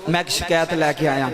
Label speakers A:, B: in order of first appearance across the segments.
A: मैं एक शिकायत लैके आया।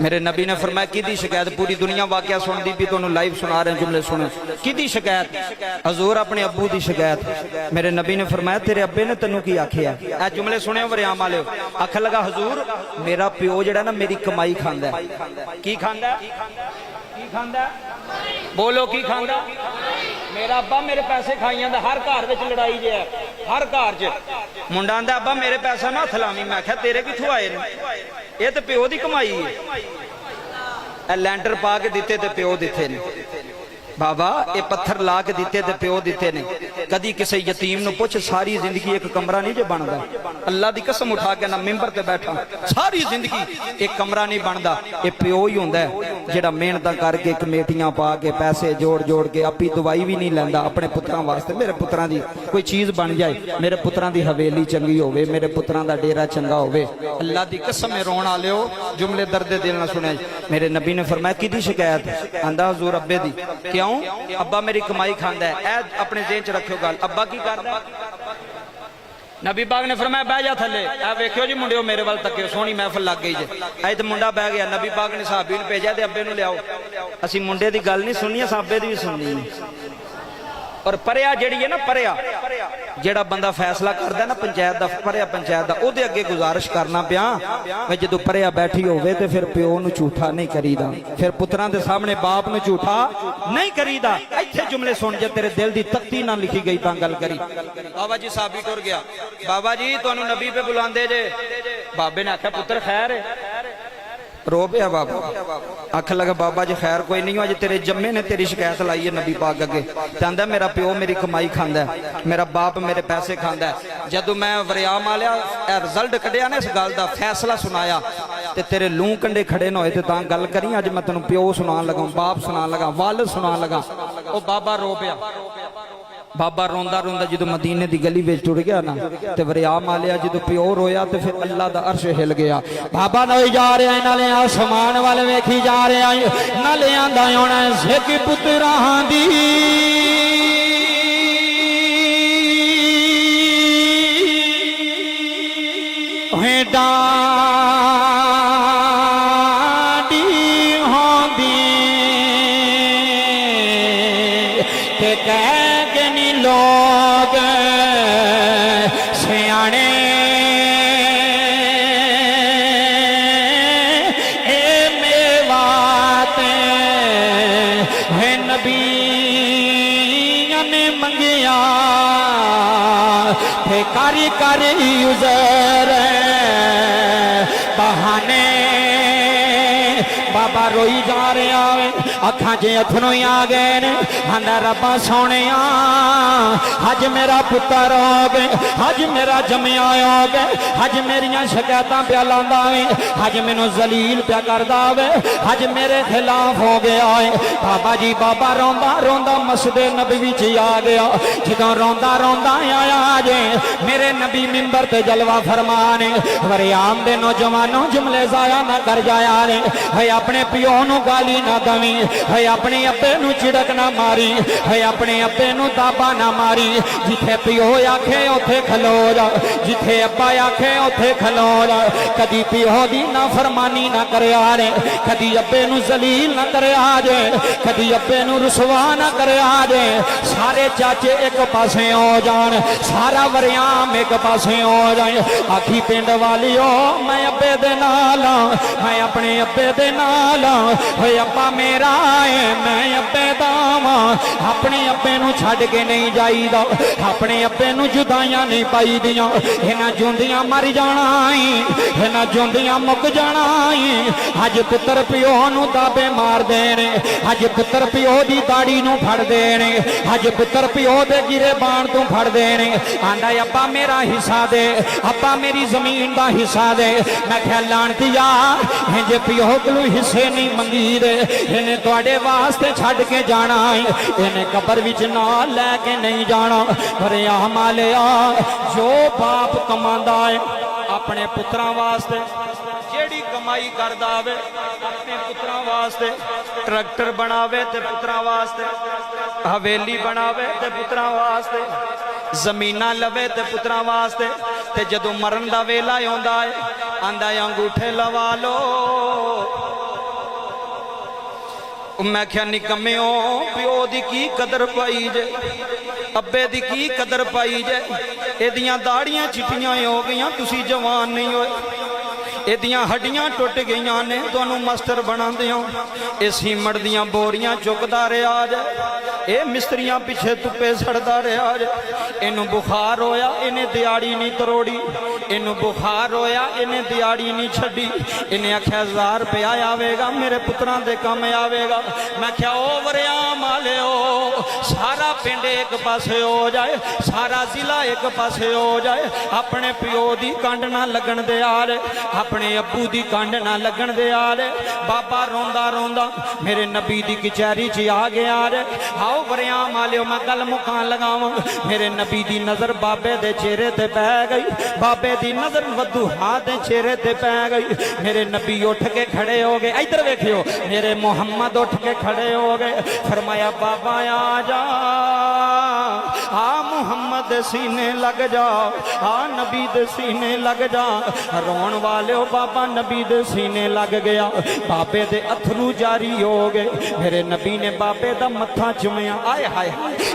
A: मेरे नबी ने फरमाया किदी शिकायत? पूरी दुनिया वाकया सुनती भी, तुहानू लाइव सुना रहे जुमले सुने। किदी शिकायत? हजूर अपने अब्बू की शिकायत। मेरे नबी ने फरमाया तेरे अब्बे ने तेनू की आखिया? ए जुमले सुने वरियाम वाले। आख लगा हजूर मेरा प्यो जिहड़ा ना मेरी कमाई खांदा है। की खांदा? की खांदा? बोलो की खांदा? मेरा अब्बा मेरे पैसे खाई जांदा। हर घर विच लड़ाई जे है, हर घर च मुंडा आंदा अब्बा मेरे पैसा ना हथ लावी। मैं आख्या तेरे कित्थों आए ने? ये तो प्यो की कमाई है। लैंटर पा के दिते ते प्यो दिते ने बाबा, ये पत्थर ला के दिते ते प्यो दिते ने। कदी किसी यतीम नूं पुछ, सारी जिंदगी एक कमरा नहीं जे बनदा। अल्लाह दी कसम उठा के ना मिंबर ते बैठा, सारी जिंदगी एक कमरा नहीं बनदा। ये प्यो ही हुंदा है जिहड़ा मेहनत करके कमेटियां पा के पैसे जोड़ जोड़ के अपनी दवाई भी नहीं लैंदा अपने पुत्रां वास्ते। मेरे पुत्रां दी कोई चीज़ बन जाए, मेरे पुत्रां दी हवेली चंगी होवे, मेरे पुत्रां दा डेरा चंगा होवे। अल्लाह दी कसम में रोण वालिओ जुमले दर्द दिल ना सुने। मेरे नबी ने फरमाया किहदी शिकायत? आंदा हजूर अब्बे दी। क्यों? अब्बा मेरी कमाई खांदा है। ऐ अपने जेहन च रखियो गल, अब्बा की करदा? नबी पाक ने फरमाया बह जा थले। आ वेखियो जी मुंडियो मेरे वाल तकियो, सोहनी महफिल लग गई जे। अज तो मुंडा बह गया, नबी पाक ने साहबी नूं भेजा ते अब्बे नूं लियाओ। असीं मुंडे दी गल नहीं सुननी, असां अब्बे दी भी सुननी। और परिया जिहड़ी है ना, परिया जेड़ा बंदा फैसला करदा ना पंचायत दा, परिया पंचायत दा, ओदे अगे गुजारिश करना पिया वे जदों परिया बैठी होवे ते फिर प्यो नूं झूठा नहीं करीदा, फिर पुत्रां दे सामने बाप नूं झूठा नहीं करीदा। इत्थे जुमले सुन, जे तेरे दिल दी तख्ती ना लिखी गई तां गल करी। बाबा जी साहबी टुर गया, बाबा जी तुहानूं नबी पे बुलांदे जे। बाबे ने आख्या पुत्र खैर है? रो पिया बाबा। आख लगा बाबा जी खैर कोई नहीं, अज तेरे जम्मे ने तेरी शिकायत लाई है नबी पाक अगे। कहता मेरा प्यो मेरी कमाई खांदा है, मेरा बाप मेरे पैसे खांदा है। जदों मैं वरियाम आलिया रिजल्ट कढ़िया ना, इस गल का फैसला सुनाया ते तेरे लूं कंडे खड़े न होए ते तां गल करी। अज मैं तेनों प्यो सुना लगा, बाप सुना लगा, वाल सुना लगा। वो बाबा रो पिया। बाबा रोंदा रोंदा जो मदीने की गली में टुर गया ना, ते वरियाम आलिया जो प्यो रोया तो फिर अल्लाह का अर्श हिल गया। बाबा नई जा रहा है, नाले आसमान वाल वेखी जा रहा है, नाले आंदा होना सिख पुत्रां दी डांडी होंदी ते कह लोग सियाने ए मेवात है नबियां ने मंगिया थे कारी कारी युजर बहाने। बाबा रोई जा रहा है, अखा च अथनों ही आ गए ने। आंदा रब्बा सोने अज मेरा पुत्र हो गए, अज मेरा जमिया हो गए, अज मेरिया शिकायतां प्या लांदा है, अज मैनू जलील प्या करदा वे, अज मेरे खिलाफ हो गया है। बाबा जी बाबा रोंदा रोंदा मस्जिद नबवी च आ गया। जदों रोंदा रोंदा आया जे मेरे नबी मिंबर ते जलवा फरमाने, वरियाम दे नौजवानों जुमले जाया ना कर जाया ने। है अपने प्यो नूं गाली ना दवी, है अपने अब्बे नूं चिड़क ना मारी, है अपने अब्बे नूं ताबा ना मारी। जिथे प्यो आखे उथे खलो जा, जिथे अब्बा आखे उथे खलो जा। कदी प्यो दी ना फरमानी ना करया रे, कदी अब्बे नूं जलील ना करया जे, कदी अब्बे नूं रुसवा ना करया जे। सारे चाचे एक पासे हो जान, सारा वरियाम एक पासे हो जाए। आखी पिंड वालियो मैं अब्बे दे नाल, मैं अपने अब्बे दे नाल। होए अब्बा मेरा है मैं अब्बे दा वां, अपने अब्बे नूं छड्ड के नहीं जाईदा, अपने अब्बे नूं जुदाइयां नहीं पाई दियां। इन्हां जुंदियां मर जाना ही, इन्हां जुंदियां मुक जाना ही। अज पुत्र प्यो नूं दाबे मार देने, अज पुत्र प्यो दी दाड़ी नूं फड़ देने, अज पुत्र प्यो दे गिरे बाण तूं फड़ देने। आंदा अब्बा मेरा हिस्सा दे, अब्बा मेरी जमीन दा हिस्सा दे। मैं ख्या लानतिया इंज प्यो कोलों हिस्से नहीं मंगी दे, इन्हें तुहाडे वास्ते छड्ड के जाना है, इन्हें कबर विच नाल लैके नहीं जाना। वरियाम आलिया जो बाप कमांदा है अपने पुत्रां वास्ते, जेड़ी कमाई करदा आवे अपने पुत्रां वास्ते, ट्रैक्टर बनावे ते पुत्रां वास्ते, हवेली बनावे ते पुत्रां वास्ते, जमीना लवे ते पुत्रां वास्ते। ते जदों मरण दा वेला आउंदा है आंदा अंगूठे लवा लो। मैं क्या निकम्यो प्यो दी की कदर पाई जे, अब्बे दी की कदर पाई जे। एदियां दाड़ियां चिट्टियां हो गईयां, तुसी जवान नहीं होए। एदियां हड्डियां टुट गईयां ने तुहानू मास्टर बनांदे हो। ए सीमट दियां बोरियां चुकदा रहा जे, ए मिस्त्रियां पिछे धुप्पे सड़दा रहा जे। इनू बुखार होया, इन्हें दिहाड़ी नहीं तरोड़ी। इनू बुखार होया, इन्हें दिहाड़ी नहीं छड़ी। इन्हें आख्या 1000 रुपया आवेगा, मेरे पुत्रां दे काम आवेगा। मैं क्या ओ वरियाम वाले हो, सारा पिंड एक पासे हो जाए, सारा जिला एक पासे हो जाए, अपने प्यो दी कंड ना लगन दे यार, अपने अब्बू दी कंड ना लगन दे यार। बाबा रोंदा रोंदा मेरे नबी दी कचहरी च आ गया रे। आओ वरियाम वाले, मैं गल मुकान लगावां। मेरे नबी दी नजर बाबे दे चेहरे ते पै गई, बाबे दी नजर वधूहा दे चेहरे ते पै गई। मेरे नबी उठ के खड़े हो गए, इधर देखियो, मेरे मोहम्मद उठ के खड़े हो गए। फरमाया बाबा आ जा, आ मुहम्मद दे सीने लग जा, आ नबी दे सीने लग जा। रोन वाले हो, बाबा नबी दे सीने लग गया, बाबे दे अथरू जारी हो गए। मेरे नबी ने बाबे दा मत्था चुमया, आए हाय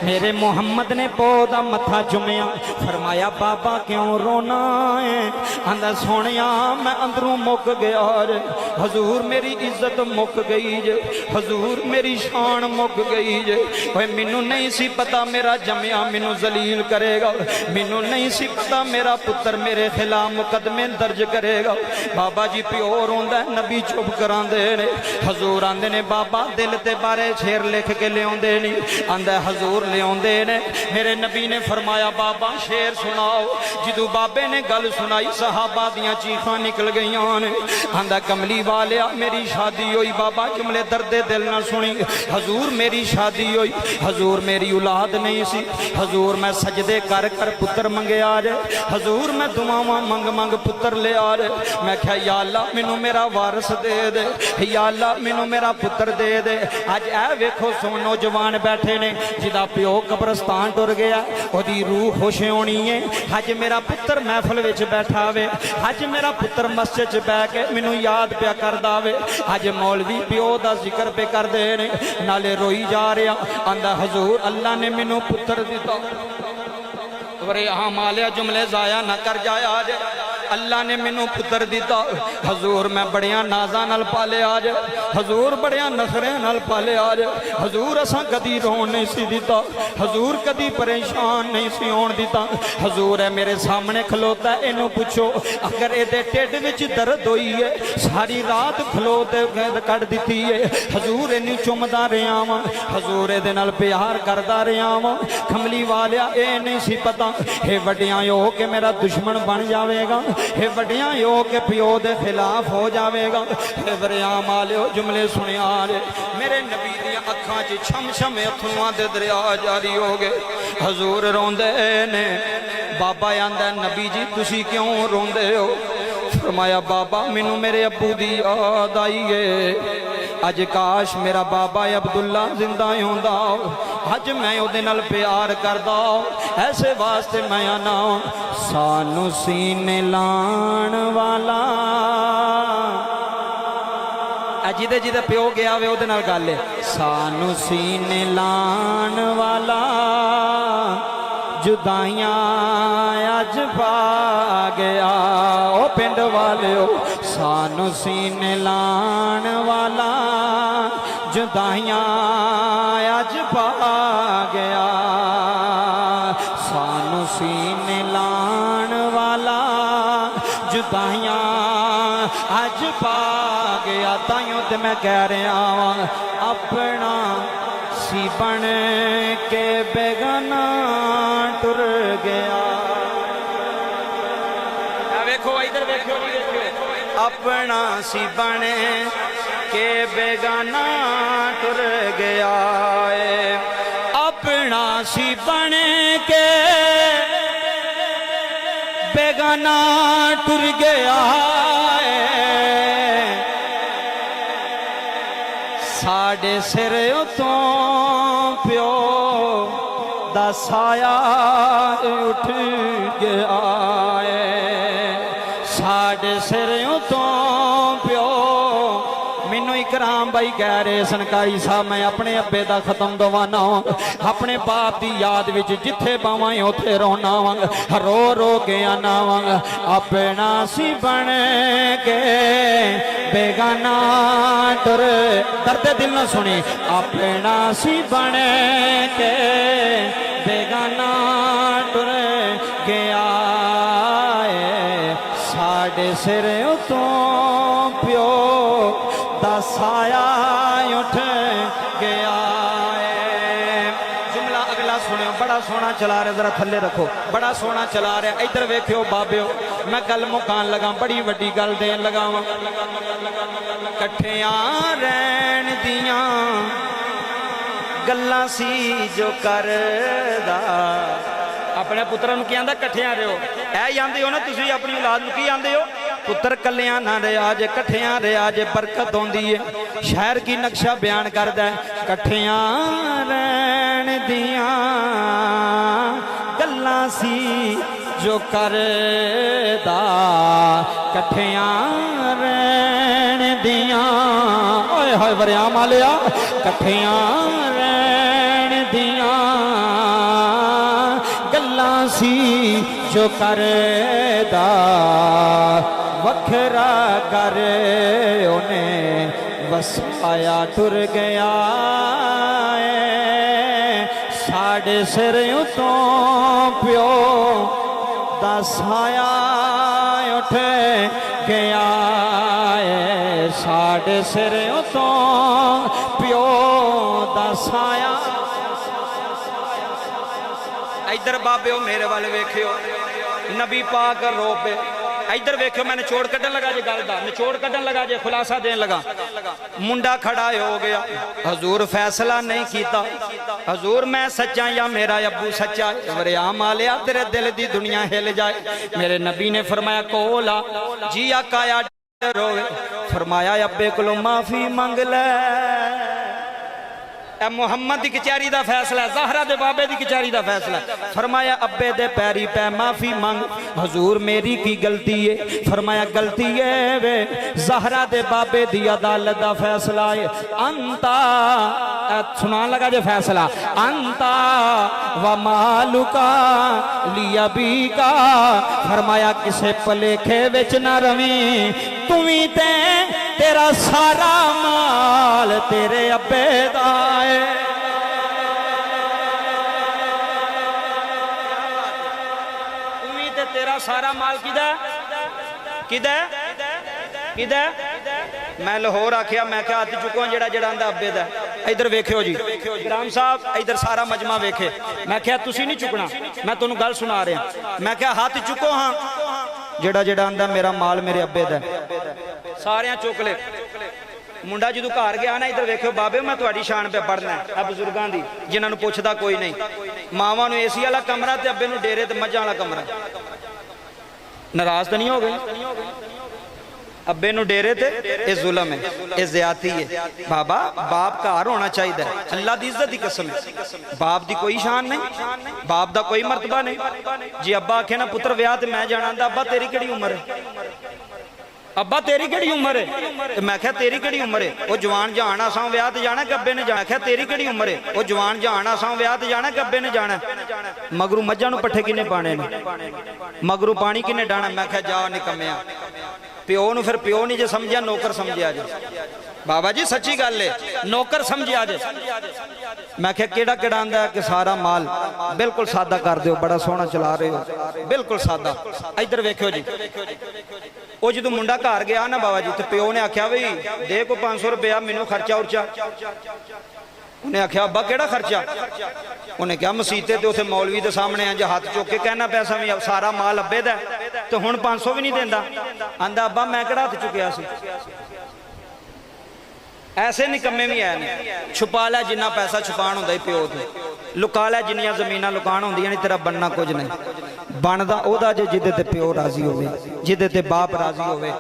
A: मेरे मोहम्मद ने पो दा मत्था चुमया। फरमाया बाबा क्यों रोना है? आंदा सोनिया मैं अंदरों मुक गया रे, हजूर मेरी इज्जत मुक गई जे, हजूर मेरी शान मुक गई जे। ओए मैनू नहीं सी पता मेरा जमिया मैनू जलील करेगा, मैनू नहीं सी पता मेरा पुत्र मेरे खिलाफ मुकदमे दर्ज करेगा। बाबा जी प्यो रोंदा, नबी चुप करांदे ने। हजूर आंदे ने बाबा दिल ते बारे शेर लिख के लियाउंदे नहीं, आंदा हजूर लियाउंदे ने। मेरे नबी ने फरमाया बाबा शेर सुनाओ। जिदू बाबे ने गल सुनाई, सहाबा दियां चीखां निकल गईयां ने। आंदा कमली वालिया मेरी शादी हुई, बाबा जुमले दर्दे दिल ना सुनी। हजूर मेरी शादी हुई, हजूर मेरी औलाद नहीं सी, हजूर मैं सजदे कर कर पुत्र मंगया रे, हजूर मैं दुआवां मंग मंग पुत्र लिया रे। मैं क्या या अल्लाह मैनू मेरा वारस दे दे, या अल्लाह मैनू मेरा पुत्र दे दे। अज ए वेखो सो नौजवान बैठे ने, जिदा प्यो कब्रस्तान टुर गया, ओदी रूह खुश होनी है। अज मेरा पुत्र महफिल विच बैठा वे, अज मेरा पुत्र मस्जिद च बह के मैनू याद पिया करदा वे। अज मौलवी प्यो दा जिक्र पे करदे ने, नाले रोई जा रहा। आंदा हजूर अल्लाह ने मैनू पुत्र दिता। वरियाम वालिया जुमले जाया ना कर जाया जे, अल्लाह ने मैनू पुत्र दिता। हजूर मैं बड़िया नाजा नाल पाले आज, हजूर बड़िया नखरे नाल पाले आज। हजूर असा कदी रोन नहीं सी दिता, हजूर कदी परेशान नहीं सी होन दिता। हजूर है मेरे सामने खलोता, इनू पुछो अगर ये ढिड विच दर्द हुई है, सारी रात खलोते कड़ दी है। हजूर इनू चुमदा रहा वा, हजूर ये नाल प्यार करदा रहा वा। कमली वालिया ये नहीं सी पता ये वड्डियां हो के मेरा दुश्मन बन जाएगा, ये वड्डियां हो के प्यो दे खिलाफ हो जाएगा। वरियाम वालियो जुमले सुनिया रे, मेरे नबी दियां अखां च छम छम अथरुआं दे दरिया जारी हो गए। हजूर रोंदे ने। बाबा आंदा नबी जी तुसी क्यों रोंदे हो? फरमाया बाबा मैनू मेरे अब्बू दी याद आई है। अज काश मेरा बाबा अब्दुल्ला जिंदा होंदा, अज मैं उहदे नाल प्यार करदा। ऐसे वास्ते मैं आना सानू सीने लाण वाला, जिदे जिदे प्यो गया वे उहदे नाल गल है। सानू सीने लाण वाला जुदाइयां अज पा गया। ओ पिंड वालियो सानू सीने लाण वाला जुदाइयां अज पा गया। सानू सीने लाण वाला जुदाइयां अज पा गया। ताइयों ते मैं कह रहा अपना सी बन के बेगाना टुर गया। वेखो इधर वेखो, अपना सी बन के बेगाना टुर गया है। अपना सी बन के बेगाना टुर गया है। साढ़े सिर तो प्यो दा साया उठ गया है। साढ़े सिर उतों प्यो मैनू इकराम भाई कह रहे सनकाई साहब मैं अपने अब्बे का खत्म दवाना अपने बाप की याद विच जिथे पावां उथे रोना वांग रो रो के आना वांग अपना सी बन के बेगाना टुर दर्द दिल न सुनी अपना सी बन के बेगाना टुर गया साडे सिर उतों प्यो साया उठ गया है। जुमला अगला सुनियो बड़ा सोहना चला रहा जरा थले रखो बड़ा सोहना चला रहा इधर वेख्यो बाबियो मैं गल मुकान लगा बड़ी वड्डी गल देन लगा कट्ठियां रहन दियां गल्लां सी जो करदा अपने पुत्रा नूं की आंदा कट्ठियां रहो ऐ आंदे हो ना तुसीं अपनी औलाद नूं की आंदे हो पुत्र कलियां ना रहा जे कट्ठियां रहा जे बरकत होंदी है शहर की नक्शा बयान करदा है कट्ठियां रहन दियां गल्लां सी जो करदा कट्ठियां रहन दियां ओए होए वरियाम आलिया कट्ठियां रहन दियां गल्लां सी जो करदा वखरा कर उन्हें वसाया टुर गया साढ़े सिर उतों प्यो दसाया उठ गया साढ़े सिर उतों प्यो दसाया इधर बाबे मेरे वाल वेख्यो नबी पाक रो पे इधर वेख्यो मैं निचोड़ कढ़न लगा जे गल दा निचोड़ कढ़न लगा जे खुलासा देन लगा मुंडा खड़ा हो गया हजूर फैसला नहीं कीता हजूर मैं सच्चा या मेरा अब्बू सच्चा वरियाम आलिया तेरे दिल दी दुनिया हिल जाए मेरे नबी ने फरमाया कोला जी आकाया रोवे फरमाया अब्बे कोलों माफी मंग ले मुहम्मद की कचहरी का फैसला ज़हरा दे बाबे की कचहरी का फैसला फरमाया अब्बे दे पैरी पै माफी मंग हजूर मेरी की गलती है फरमाया गलती है वे ज़हरा दे बाबे दी अदालत का फैसला है अंता सुना लगा जे फैसला अंता व मालुका लिया बी का फरमाया किसे भलेखे विच ना रवी तू भी तेरा सारा माल तेरे अब्बे दा है तू ते तेरा सारा माल किदा किदा किदा मैं लाहौर आखिया मैं क्या हाथ चुको जेड़ा जेड़ा आंदा अब्बे दा इधर वेख्यो जी राम साहब इधर सारा मजमा वेखे मैं क्या तुसी नहीं चुकना मैं तुहानू गल सुना रहा मैं क्या हाथ चुको हाँ जेड़ा जेड़ा आंदा मेरा माल मेरे अब्बे दा सारे चुक ले मुंडा जो घर गया ना इधर वेख्यो बाबे मैं तुहाडी शान पे पढ़ना है बजुर्गों की जिन्होंने पुछदा कोई नहीं मावां नूं एसी वाला कमरा ते अब्बे नूं डेरे ते मझां वाला कमरा नाराज तो नहीं हो गए अब्बे नूं डेरे ते ये जुल्म है ये ज्यादती है बाबा बाप घर होना चाहिए अल्लाह दी इज्जत दी कसम है बाप दी कोई शान नहीं बाप दा कोई मर्तबा नहीं जी अब्बा आखे ना पुत्र विआह ते मैं जाना अब्बा तेरी केड़ी उम्र है अब्बा तेरी केड़ी उम्र है मैं क्या तेरी केड़ी उम्र है वो जवान जहान असां विआह ते जाना गब्बे ने जाना क्या तेरी केड़ी उम्र है वो जवान जहान असां विआह ते जाना गब्बे ने जाना मगरू मज्जां नूं पट्ठे किने पाने ने मगरू पानी किने डाना मैं क्या जा निकम्मिया प्यो नूं फिर प्यो नहीं जे समझिया नौकर समझिया जे बाबा जी सच्ची गल है नौकर समझिया जे मैं क्या केड़ा केड़ा आंदा है कि सारा माल बिल्कुल सादा कर दिओ बड़ा सोहना चला रहे हो बिल्कुल सादा इधर वेख्यो जी वो जो मुंडा घर गया ना बाबा जी तो प्यो ने आख्या बी दे को 500 रुपया मैनू खर्चा उर्चा उन्हें आख्या अब्बा केड़ा खर्चा उन्हें क्या मसीते ते उथे मौलवी के सामने अंज हाथ चुक के कहना पैसा भी सारा माल अब्बे दा तो हुण 500 भी नहीं देंदा आंदा अब्बा मैं केड़ा हाथ चुकिया सी ऐसे निकम्मे भी है छुपा लै जिन्ना पैसा छुपाण हुंदा ही प्यो ते लुका लै जिन्नियां जमीनां लुकाण हुंदियां नहीं तेरा बनना कुछ नहीं बनदा ओदा जे जिदे ते प्यो राजी होवे जिदे ते बाप राजी होवे।